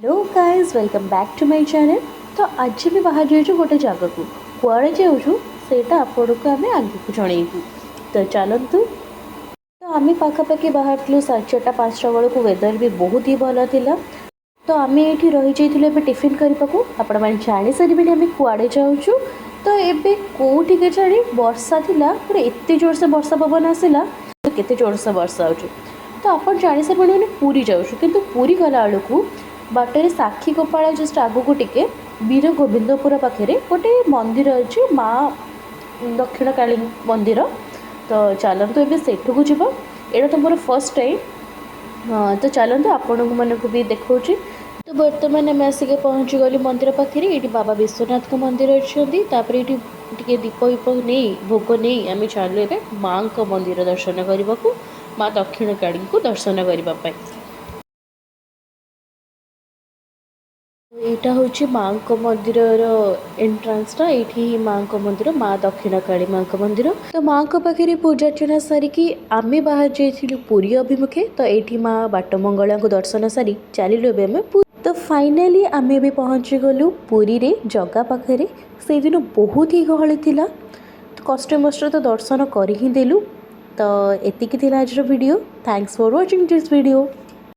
Hello guys, welcome back to my channel. तो आज भी बाहर जाइए गोटे जगह को कुआड़े जाऊँ सेटा आपण को आम आगे को जनइबू। तो चलतु। तो आम पाखापाखि बाहर 4:30-5टा बेलू को वेदर भी बहुत ही भल था। तो आम ये रही जाइए टिफिन करने को आपण मैंने जानी सारे आम कुआड़े जाऊँ। तो ये कौटी के जानी वर्षा थिला पूरा एत जोर से वर्षा पवन आसला तो केते जोर से वर्षा हो। तो आप जानी सारे पूरी जाऊँ किंतु पूरी गला बेलू बाटर साक्षी गोपाल जस्ट आगू टिके वीर गोविंदपुर पाखे गोटे मंदिर अच्छे माँ दक्षिण काली मंदिर। तो चलतु ए सेठू को जीव एटा तो मोर फर्स्ट टाइम। तो चलतु आपण मानक भी देखा। तो बर्तमान आम आसिक पहुँची गली मंदिर पाखे। ये बाबा विश्वनाथ का मंदिर अच्छा ये दीप वीप नहीं भोग नहीं आम चलू ए माँ को मंदिर दर्शन करने को माँ दक्षिण काली को दर्शन करने। यहाँ हूँ माँ को मंदिर एंट्रांसटा ये माँ को मंदिर माँ दक्षिण काली माँ को मंदिर। तो माँ को पाखे पूजा अर्चना सारिकी आम बाहर जाइलु पुरी अभिमुखे। तो ये माँ बाटमंगला को दर्शन सारी चलू एम। तो फाइनाली आम भी पहुँची गलु पुरी रे जगह पाखे। से दिन बहुत ही गहली थिला तो कष्ट मष्ट तो दर्शन कर ही देलु। तो एतिकी थिला आज video. Thanks for watching this video.